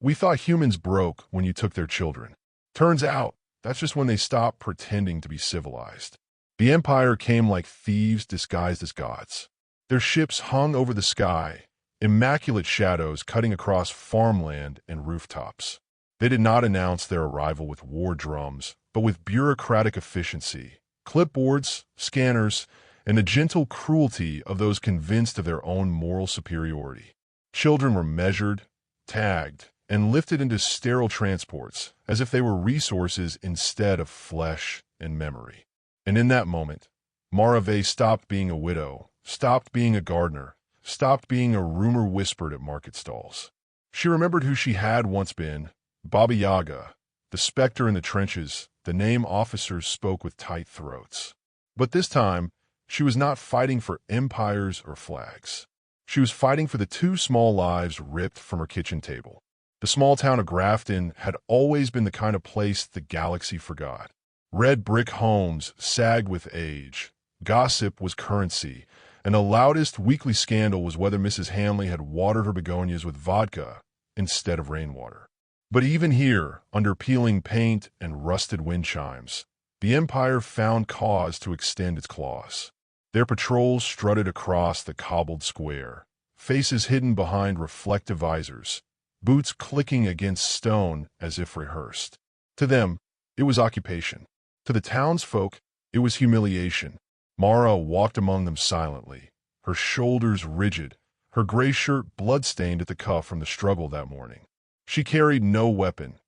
We thought humans broke when you took their children. Turns out, that's just when they stopped pretending to be civilized. The Empire came like thieves disguised as gods. Their ships hung over the sky, immaculate shadows cutting across farmland and rooftops. They did not announce their arrival with war drums, but with bureaucratic efficiency, clipboards, scanners, and the gentle cruelty of those convinced of their own moral superiority. Children were measured, tagged, and lifted into sterile transports as if they were resources instead of flesh and memory. And in that moment, Marave stopped being a widow, stopped being a gardener, stopped being a rumor whispered at market stalls. She remembered who she had once been, Baba Yaga, the specter in the trenches, the name officers spoke with tight throats. But this time, she was not fighting for empires or flags. She was fighting for the two small lives ripped from her kitchen table. The small town of Grafton had always been the kind of place the galaxy forgot. Red brick homes sagged with age, gossip was currency, and the loudest weekly scandal was whether Mrs. Hanley had watered her begonias with vodka instead of rainwater. But even here, under peeling paint and rusted wind chimes, the Empire found cause to extend its claws. Their patrols strutted across the cobbled square, faces hidden behind reflective visors, boots clicking against stone as if rehearsed. To them, it was occupation. To the townsfolk, it was humiliation. Mara walked among them silently, her shoulders rigid, her gray shirt blood-stained at the cuff from the struggle that morning. She carried no weapon,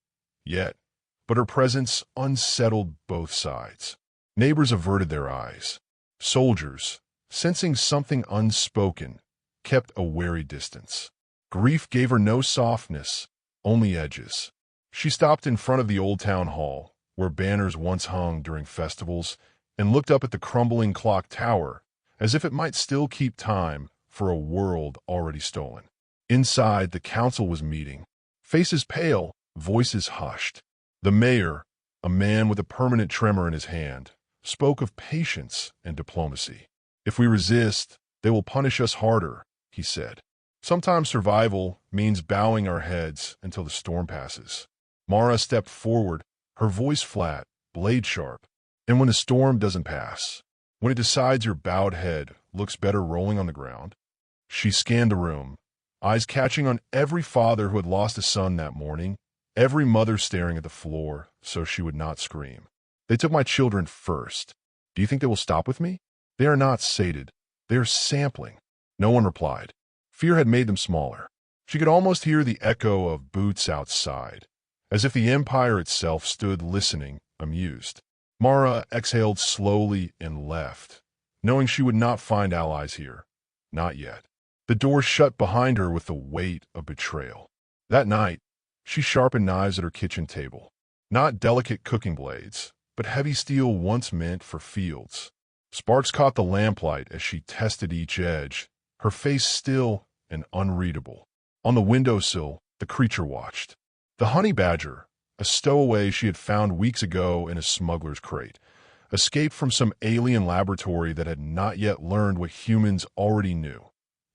yet, but her presence unsettled both sides. Neighbors averted their eyes. Soldiers, sensing something unspoken, kept a wary distance. Grief gave her no softness, only edges. She stopped in front of the old town hall, where banners once hung during festivals, and looked up at the crumbling clock tower, as if it might still keep time for a world already stolen. Inside, the council was meeting. Faces pale, voices hushed. The mayor, a man with a permanent tremor in his hand, spoke of patience and diplomacy. If we resist, they will punish us harder, he said. Sometimes survival means bowing our heads until the storm passes. Mara stepped forward, her voice flat, blade sharp. And when the storm doesn't pass, when it decides your bowed head looks better rolling on the ground, she scanned the room, eyes catching on every father who had lost a son that morning, every mother staring at the floor so she would not scream. They took my children first. Do you think they will stop with me? They are not sated. They are sampling. No one replied. Fear had made them smaller. She could almost hear the echo of boots outside, as if the Empire itself stood listening, amused. Mara exhaled slowly and left, knowing she would not find allies here. Not yet. The door shut behind her with the weight of betrayal. That night, she sharpened knives at her kitchen table. Not delicate cooking blades, but heavy steel once meant for fields. Sparks caught the lamplight as she tested each edge, her face still and unreadable. On the windowsill, the creature watched. The honey badger, a stowaway she had found weeks ago in a smuggler's crate, escaped from some alien laboratory that had not yet learned what humans already knew.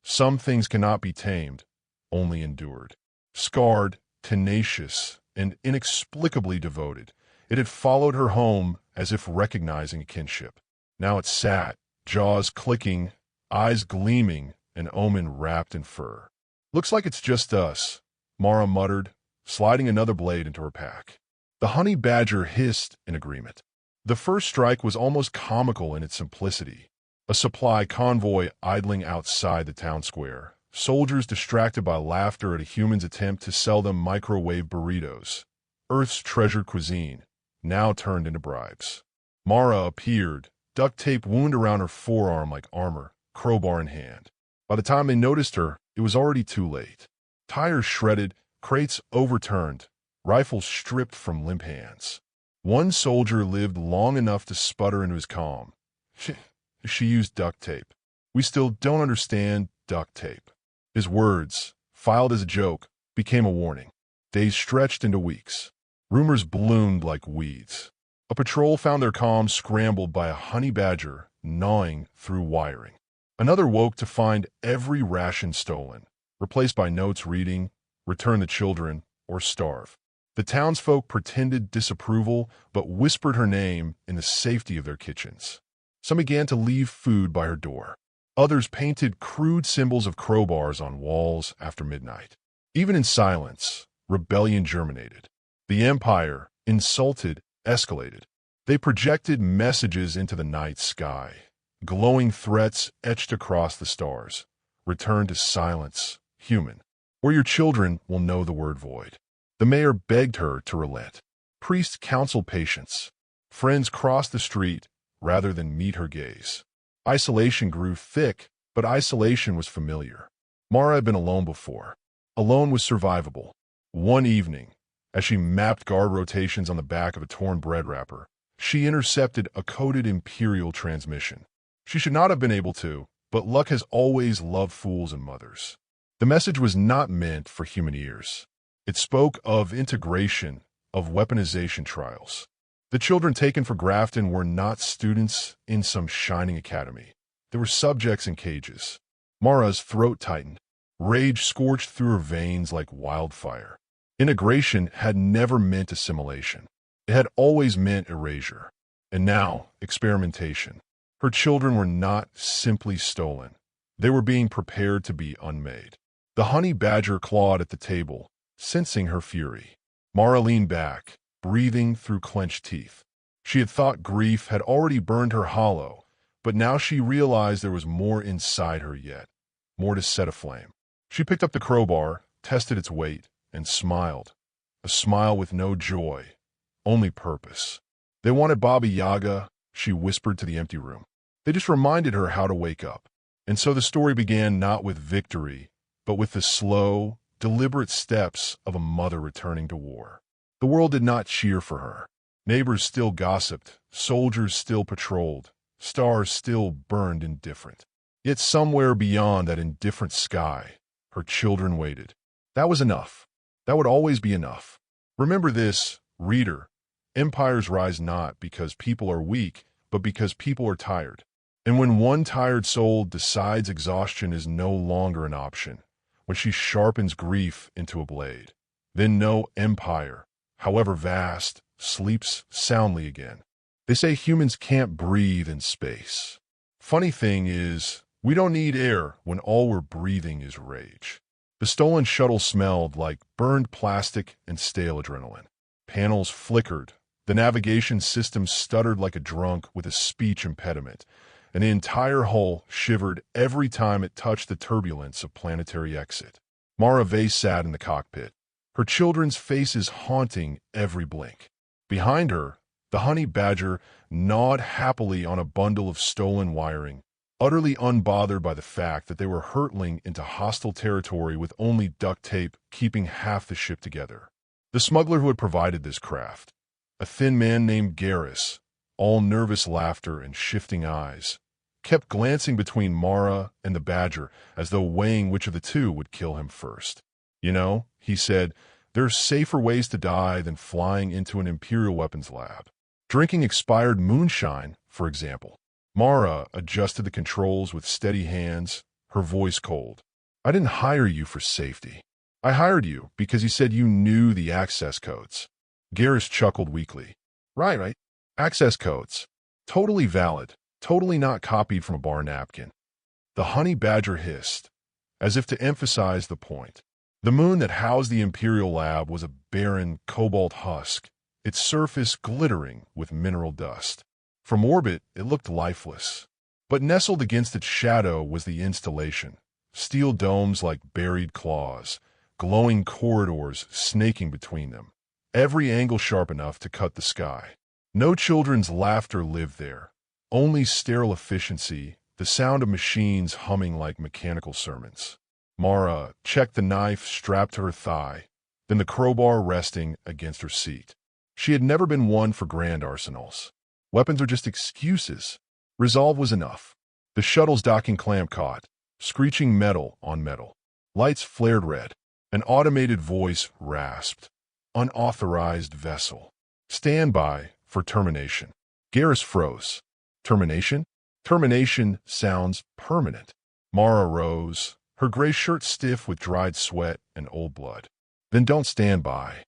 Some things cannot be tamed, only endured. Scarred, tenacious, and inexplicably devoted, it had followed her home as if recognizing a kinship. Now it sat, jaws clicking, eyes gleaming, an omen wrapped in fur. Looks like it's just us, Mara muttered, sliding another blade into her pack. The honey badger hissed in agreement. The first strike was almost comical in its simplicity. A supply convoy idling outside the town square, soldiers distracted by laughter at a human's attempt to sell them microwave burritos, Earth's treasured cuisine, now turned into bribes. Mara appeared, duct tape wound around her forearm like armor, crowbar in hand. By the time they noticed her, it was already too late. Tires shredded, crates overturned, rifles stripped from limp hands. One soldier lived long enough to sputter into his calm. She used duct tape. We still don't understand duct tape. His words, filed as a joke, became a warning. Days stretched into weeks. Rumors bloomed like weeds. A patrol found their comms scrambled by a honey badger gnawing through wiring. Another woke to find every ration stolen, replaced by notes reading, "Return the children," or starve. The townsfolk pretended disapproval, but whispered her name in the safety of their kitchens. Some began to leave food by her door. Others painted crude symbols of crowbars on walls after midnight. Even in silence, rebellion germinated. The empire, insulted, escalated. They projected messages into the night sky, glowing threats etched across the stars. Return to silence, human, or your children will know the word void. The mayor begged her to relent. Priests counseled patience. Friends crossed the street rather than meet her gaze. Isolation grew thick, but isolation was familiar. Mara had been alone before. Alone was survivable. One evening, as she mapped guard rotations on the back of a torn bread wrapper, she intercepted a coded Imperial transmission. She should not have been able to, but luck has always loved fools and mothers. The message was not meant for human ears. It spoke of integration, of weaponization trials. The children taken for Grafton were not students in some shining academy. They were subjects in cages. Mara's throat tightened. Rage scorched through her veins like wildfire. Integration had never meant assimilation. It had always meant erasure. And now, experimentation. Her children were not simply stolen. They were being prepared to be unmade. The honey badger clawed at the table, sensing her fury. Mara leaned back, breathing through clenched teeth. She had thought grief had already burned her hollow, but now she realized there was more inside her yet, more to set aflame. She picked up the crowbar, tested its weight, and smiled. A smile with no joy, only purpose. They wanted Baba Yaga, she whispered to the empty room. They just reminded her how to wake up. And so the story began not with victory, but with the slow, deliberate steps of a mother returning to war. The world did not cheer for her. Neighbors still gossiped, soldiers still patrolled, stars still burned indifferent. Yet somewhere beyond that indifferent sky, her children waited. That was enough. That would always be enough. Remember this, reader. Empires rise not because people are weak, but because people are tired. And when one tired soul decides exhaustion is no longer an option, when she sharpens grief into a blade, then no empire, however vast, sleeps soundly again. They say humans can't breathe in space. Funny thing is, we don't need air when all we're breathing is rage. The stolen shuttle smelled like burned plastic and stale adrenaline. Panels flickered. The navigation system stuttered like a drunk with a speech impediment, and the entire hull shivered every time it touched the turbulence of planetary exit. Mara Vey sat in the cockpit, her children's faces haunting every blink. Behind her, the honey badger gnawed happily on a bundle of stolen wiring, utterly unbothered by the fact that they were hurtling into hostile territory with only duct tape keeping half the ship together. The smuggler who had provided this craft, a thin man named Garrus, all nervous laughter and shifting eyes, kept glancing between Mara and the badger as though weighing which of the two would kill him first. You know, he said, there's safer ways to die than flying into an Imperial weapons lab. Drinking expired moonshine, for example. Mara adjusted the controls with steady hands, her voice cold. I didn't hire you for safety. I hired you because you said you knew the access codes. Garrus chuckled weakly. Right. Access codes. Totally valid. Totally not copied from a bar napkin. The honey badger hissed, as if to emphasize the point. The moon that housed the Imperial lab was a barren cobalt husk, its surface glittering with mineral dust. From orbit, it looked lifeless. But nestled against its shadow was the installation, steel domes like buried claws, glowing corridors snaking between them, every angle sharp enough to cut the sky. No children's laughter lived there, only sterile efficiency, the sound of machines humming like mechanical sermons. Mara checked the knife strapped to her thigh, then the crowbar resting against her seat. She had never been one for grand arsenals. Weapons are just excuses. Resolve was enough. The shuttle's docking clamp caught, screeching metal on metal. Lights flared red. An automated voice rasped. Unauthorized vessel. Stand by for termination. Garrus froze. Termination? Termination sounds permanent. Mara rose, her gray shirt stiff with dried sweat and old blood. Then don't stand by.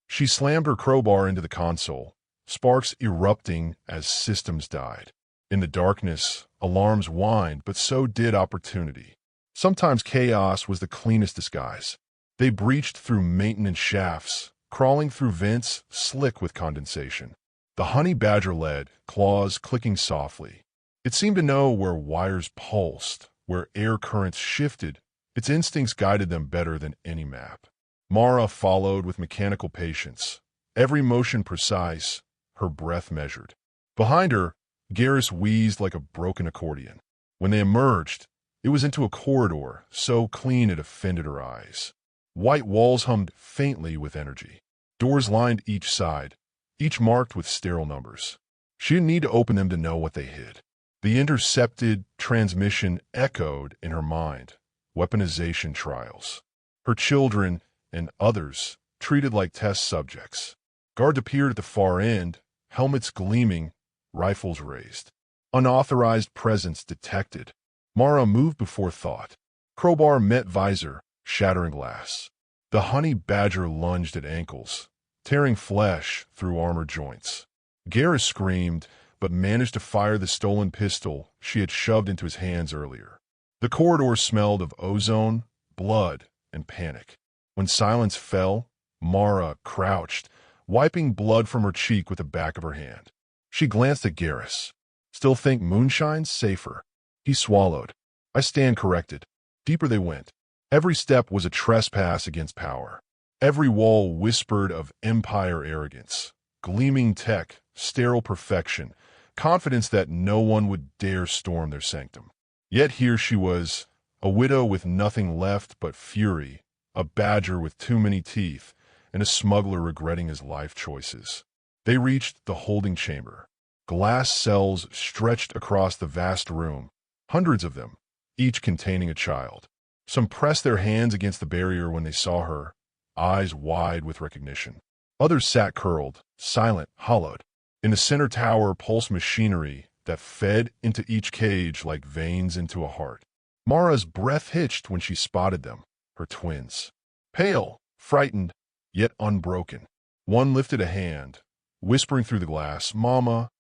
She slammed her crowbar into the console, sparks erupting as systems died. In the darkness, alarms whined, but so did opportunity. Sometimes chaos was the cleanest disguise. They breached through maintenance shafts, crawling through vents slick with condensation. The honey badger led, claws clicking softly. It seemed to know where wires pulsed, where air currents shifted. Its instincts guided them better than any map. Mara followed with mechanical patience, every motion precise, her breath measured. Behind her, Garrus wheezed like a broken accordion. When they emerged, it was into a corridor so clean it offended her eyes. White walls hummed faintly with energy. Doors lined each side, each marked with sterile numbers. She didn't need to open them to know what they hid. The intercepted transmission echoed in her mind. Weaponization trials. Her children and others treated like test subjects. Guards appeared at the far end, helmets gleaming, rifles raised. Unauthorized presence detected. Mara moved before thought. Crowbar met visor, shattering glass. The honey badger lunged at ankles, tearing flesh through armor joints. Garrus screamed, but managed to fire the stolen pistol she had shoved into his hands earlier. The corridor smelled of ozone, blood, and panic. When silence fell, Mara crouched, wiping blood from her cheek with the back of her hand. She glanced at Garrus. Still think moonshine's safer? He swallowed. I stand corrected. Deeper they went. Every step was a trespass against power. Every wall whispered of empire arrogance, gleaming tech, sterile perfection, confidence that no one would dare storm their sanctum. Yet here she was, a widow with nothing left but fury, a badger with too many teeth, and a smuggler regretting his life choices. They reached the holding chamber. Glass cells stretched across the vast room, hundreds of them, each containing a child. Some pressed their hands against the barrier when they saw her, eyes wide with recognition. Others sat curled, silent, hollowed. In the center tower pulsed machinery that fed into each cage like veins into a heart. Mara's breath hitched when she spotted them, her twins. Pale, frightened, yet unbroken. One lifted a hand, whispering through the glass, "Mama."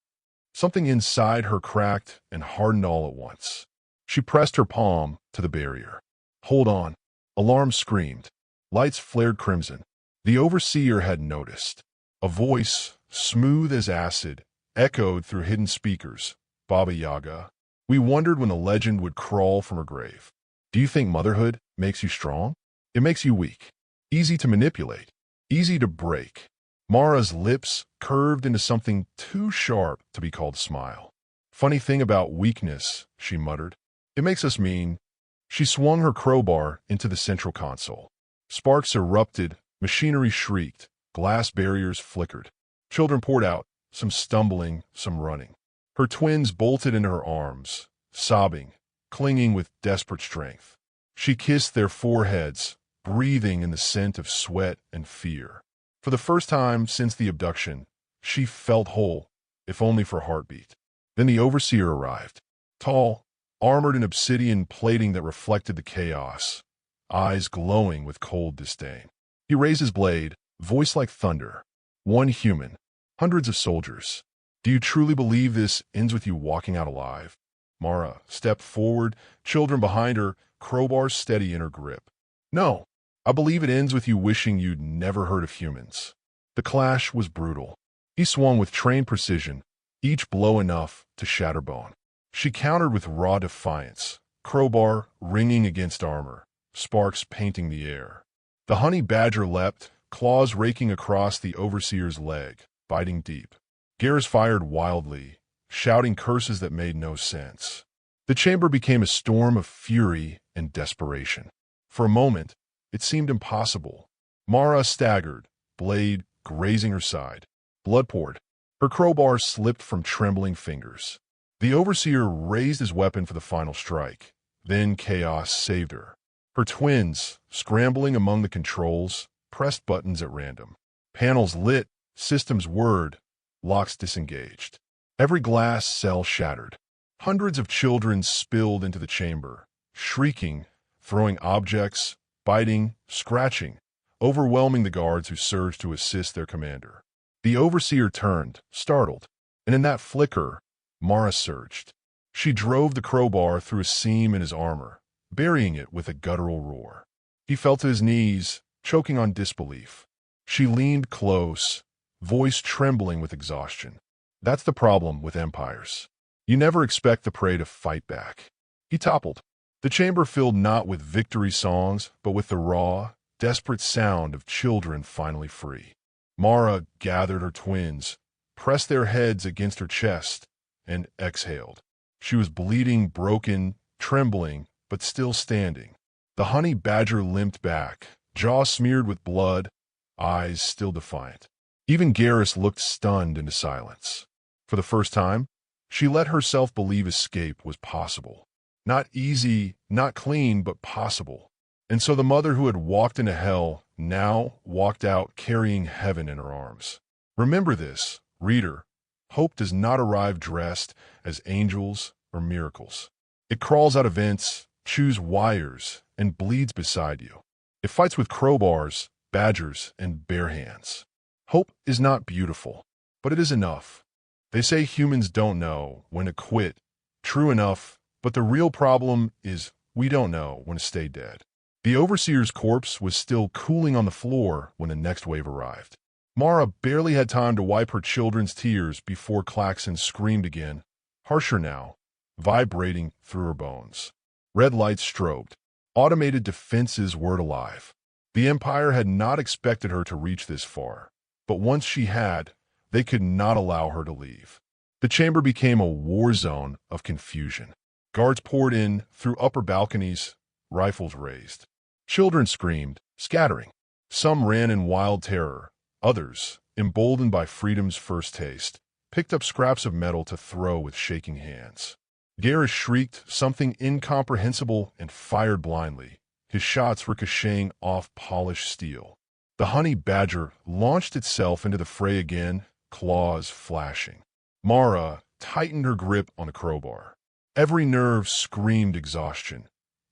Something inside her cracked and hardened all at once. She pressed her palm to the barrier. "Hold on." Alarm screamed. Lights flared crimson. The overseer had noticed. A voice, smooth as acid, echoed through hidden speakers. "Baba Yaga." We wondered when the legend would crawl from her grave. "Do you think motherhood makes you strong? It makes you weak. Easy to manipulate. Easy to break." Mara's lips curved into something too sharp to be called a smile. "Funny thing about weakness," she muttered. "It makes us mean." She swung her crowbar into the central console. Sparks erupted, machinery shrieked, glass barriers flickered. Children poured out, some stumbling, some running. Her twins bolted into her arms, sobbing, clinging with desperate strength. She kissed their foreheads, breathing in the scent of sweat and fear. For the first time since the abduction, she felt whole, if only for heartbeat. Then the overseer arrived. Tall, armored in obsidian plating that reflected the chaos, eyes glowing with cold disdain. He raised his blade, voice like thunder. "One human, hundreds of soldiers. Do you truly believe this ends with you walking out alive?" Mara stepped forward, children behind her, crowbars steady in her grip. "No, I believe it ends with you wishing you'd never heard of humans." The clash was brutal. He swung with trained precision, each blow enough to shatter bone. She countered with raw defiance, crowbar ringing against armor, sparks painting the air. The honey badger leapt, claws raking across the overseer's leg, biting deep. Garrus fired wildly, shouting curses that made no sense. The chamber became a storm of fury and desperation. For a moment, it seemed impossible. Mara staggered, blade grazing her side. Blood poured. Her crowbar slipped from trembling fingers. The overseer raised his weapon for the final strike. Then chaos saved her. Her twins, scrambling among the controls, pressed buttons at random. Panels lit, systems whirred, locks disengaged. Every glass cell shattered. Hundreds of children spilled into the chamber, shrieking, throwing objects, biting, scratching, overwhelming the guards who surged to assist their commander. The overseer turned, startled, and in that flicker, Mara surged. She drove the crowbar through a seam in his armor, burying it with a guttural roar. He fell to his knees, choking on disbelief. She leaned close, voice trembling with exhaustion. That's the problem with empires. You never expect the prey to fight back. He toppled. The chamber filled not with victory songs, but with the raw, desperate sound of children finally free. Mara gathered her twins, pressed their heads against her chest, and exhaled. She was bleeding, broken, trembling, but still standing. The honey badger limped back, jaw smeared with blood, eyes still defiant. Even Garrus looked stunned into silence. For the first time, she let herself believe escape was possible. Not easy, not clean, but possible. And so the mother who had walked into hell now walked out carrying heaven in her arms. Remember this, reader. Hope does not arrive dressed as angels or miracles. It crawls out of vents, chews wires, and bleeds beside you. It fights with crowbars, badgers, and bare hands. Hope is not beautiful, but it is enough. They say humans don't know when to quit. True enough, but the real problem is we don't know when to stay dead. The overseer's corpse was still cooling on the floor when the next wave arrived. Mara barely had time to wipe her children's tears before Klaxon screamed again, harsher now, vibrating through her bones. Red lights strobed. Automated defenses were alive. The Empire had not expected her to reach this far, but once she had, they could not allow her to leave. The chamber became a war zone of confusion. Guards poured in through upper balconies, rifles raised. Children screamed, scattering. Some ran in wild terror. Others, emboldened by freedom's first taste, picked up scraps of metal to throw with shaking hands. Garrus shrieked something incomprehensible and fired blindly, his shots ricocheting off polished steel. The honey badger launched itself into the fray again, claws flashing. Mara tightened her grip on the crowbar. Every nerve screamed exhaustion.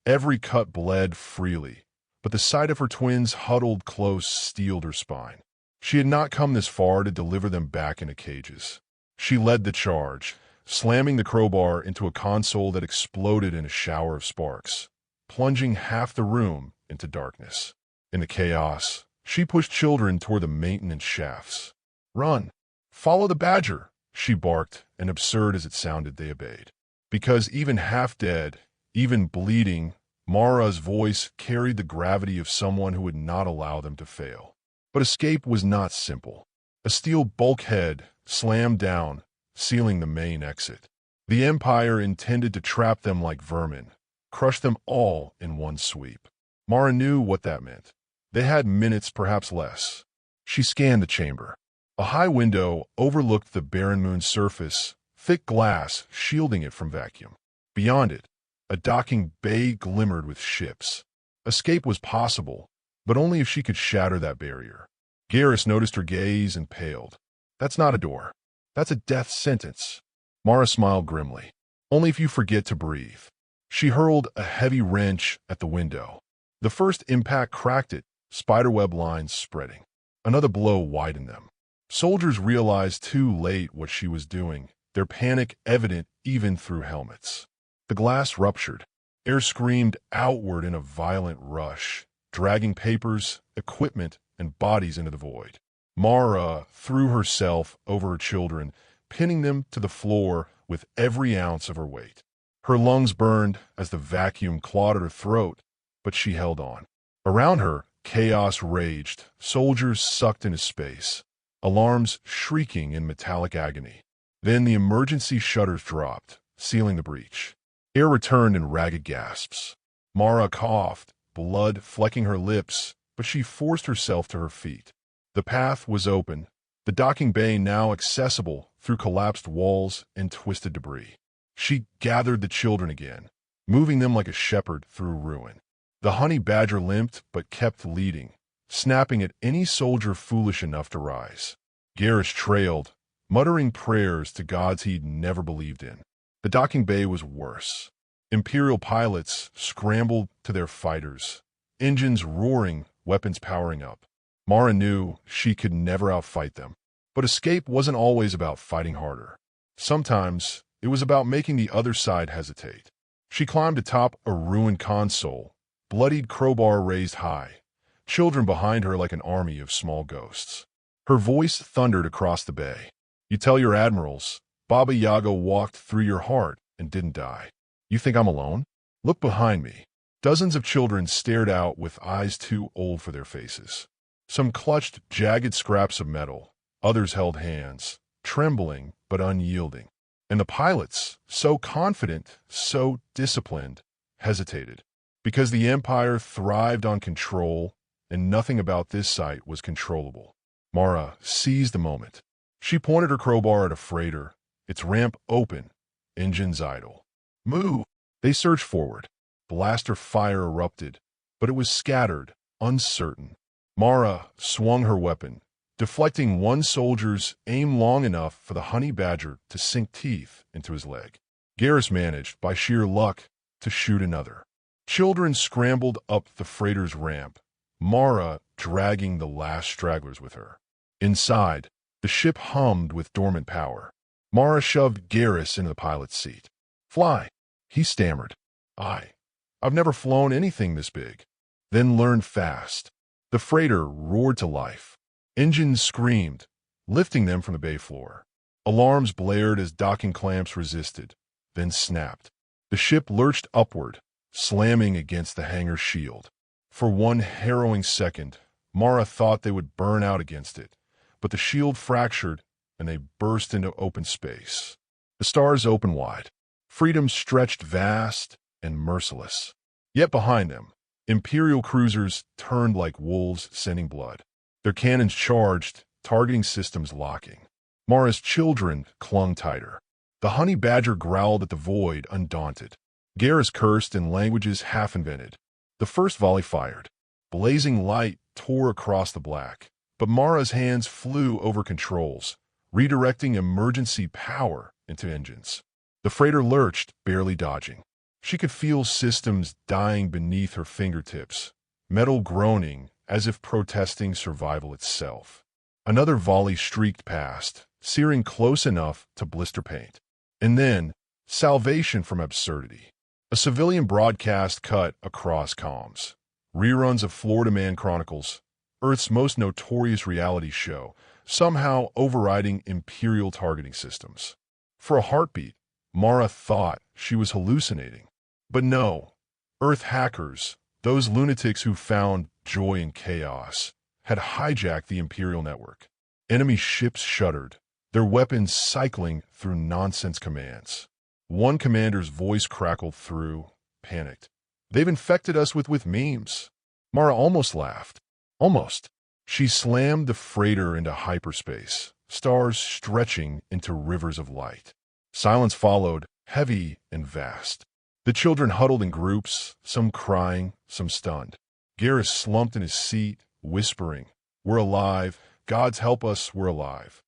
Every cut bled freely, but the sight of her twins huddled close steeled her spine. She had not come this far to deliver them back into cages. She led the charge, slamming the crowbar into a console that exploded in a shower of sparks, plunging half the room into darkness. In the chaos, she pushed children toward the maintenance shafts. "Run! Follow the badger!" she barked, and absurd as it sounded, they obeyed. Because even half dead, even bleeding, Mara's voice carried the gravity of someone who would not allow them to fail. But escape was not simple. A steel bulkhead slammed down, sealing the main exit. The Empire intended to trap them like vermin, crush them all in one sweep. Mara knew what that meant. They had minutes, perhaps less. She scanned the chamber. A high window overlooked the barren moon's surface, thick glass shielding it from vacuum. Beyond it, a docking bay glimmered with ships. Escape was possible, but only if she could shatter that barrier. Garrus noticed her gaze and paled. "That's not a door. That's a death sentence." Mara smiled grimly. "Only if you forget to breathe." She hurled a heavy wrench at the window. The first impact cracked it, spiderweb lines spreading. Another blow widened them. Soldiers realized too late what she was doing, their panic evident even through helmets. The glass ruptured. Air screamed outward in a violent rush, dragging papers, equipment, and bodies into the void. Mara threw herself over her children, pinning them to the floor with every ounce of her weight. Her lungs burned as the vacuum clawed at her throat, but she held on. Around her, chaos raged, soldiers sucked into space, alarms shrieking in metallic agony. Then the emergency shutters dropped, sealing the breach. Air returned in ragged gasps. Mara coughed, blood flecking her lips, but she forced herself to her feet. The path was open, the docking bay now accessible through collapsed walls and twisted debris. She gathered the children again, moving them like a shepherd through ruin. The honey badger limped but kept leading, snapping at any soldier foolish enough to rise. Garrus trailed, muttering prayers to gods he'd never believed in. The docking bay was worse. Imperial pilots scrambled to their fighters, engines roaring weapons powering up. Mara knew she could never outfight them. But escape wasn't always about fighting harder. Sometimes it was about making the other side hesitate. She climbed atop a ruined console, bloodied crowbar raised high, children behind her like an army of small ghosts. Her voice thundered across the bay. You tell your admirals, Baba Yaga walked through your heart and didn't die. You think I'm alone? Look behind me. Dozens of children stared out with eyes too old for their faces. Some clutched jagged scraps of metal. Others held hands, trembling but unyielding. And the pilots, so confident, so disciplined, hesitated. Because the Empire thrived on control, and nothing about this site was controllable. Mara seized the moment. She pointed her crowbar at a freighter, its ramp open, engines idle. Move! They surged forward. Blaster fire erupted, but it was scattered, uncertain. Mara swung her weapon, deflecting one soldier's aim long enough for the honey badger to sink teeth into his leg. Garrus managed, by sheer luck, to shoot another. Children scrambled up the freighter's ramp, Mara dragging the last stragglers with her. Inside, the ship hummed with dormant power. Mara shoved Garrus into the pilot's seat. Fly, he stammered. I've never flown anything this big. Then learned fast. The freighter roared to life. Engines screamed, lifting them from the bay floor. Alarms blared as docking clamps resisted, then snapped. The ship lurched upward, slamming against the hangar's shield. For one harrowing second, Mara thought they would burn out against it, but the shield fractured and they burst into open space. The stars opened wide. Freedom stretched vast and merciless. Yet behind them, Imperial cruisers turned like wolves sending blood. Their cannons charged, targeting systems locking. Mara's children clung tighter. The honey badger growled at the void, undaunted. Garrus cursed in languages half-invented. The first volley fired. Blazing light tore across the black. But Mara's hands flew over controls, redirecting emergency power into engines. The freighter lurched, barely dodging. She could feel systems dying beneath her fingertips, metal groaning as if protesting survival itself. Another volley streaked past, searing close enough to blister paint. And then, salvation from absurdity. A civilian broadcast cut across comms. Reruns of Florida Man Chronicles, Earth's most notorious reality show, somehow overriding Imperial targeting systems. For a heartbeat, Mara thought she was hallucinating. But no, Earth hackers, those lunatics who found joy in chaos, had hijacked the Imperial network. Enemy ships shuddered, their weapons cycling through nonsense commands. One commander's voice crackled through, panicked. They've infected us with memes. Mara almost laughed. Almost. She slammed the freighter into hyperspace, stars stretching into rivers of light. Silence followed, heavy and vast. The children huddled in groups, some crying, some stunned. Garrus slumped in his seat, whispering, "We're alive. Gods help us, we're alive."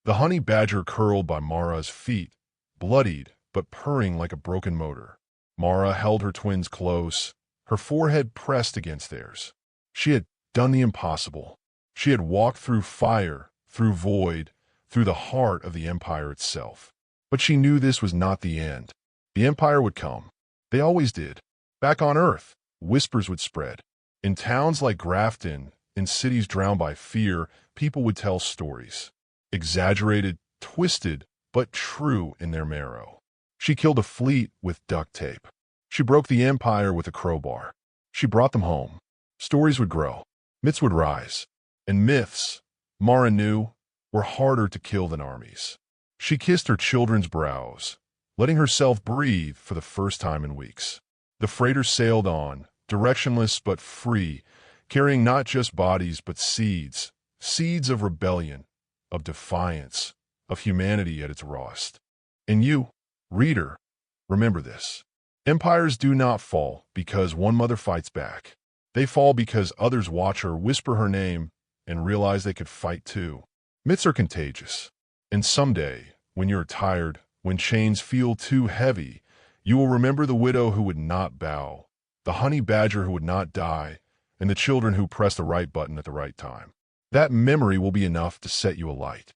The honey badger curled by Mara's feet, bloodied but purring like a broken motor. Mara held her twins close, her forehead pressed against theirs. She had done the impossible. She had walked through fire, through void, through the heart of the Empire itself. But she knew this was not the end. The Empire would come. They always did. Back on Earth, whispers would spread. In towns like Grafton, in cities drowned by fear, people would tell stories. Exaggerated, twisted, but true in their marrow. She killed a fleet with duct tape. She broke the Empire with a crowbar. She brought them home. Stories would grow. Myths would rise. And myths, Mara knew, were harder to kill than armies. She kissed her children's brows, letting herself breathe for the first time in weeks. The freighter sailed on, directionless but free, carrying not just bodies but seeds, seeds of rebellion, of defiance, of humanity at its rawest. And you, reader, remember this. Empires do not fall because one mother fights back. They fall because others watch her whisper her name and realize they could fight too. Myths are contagious. And someday, when you're tired, when chains feel too heavy, you will remember the widow who would not bow, the honey badger who would not die, and the children who press the right button at the right time. That memory will be enough to set you alight.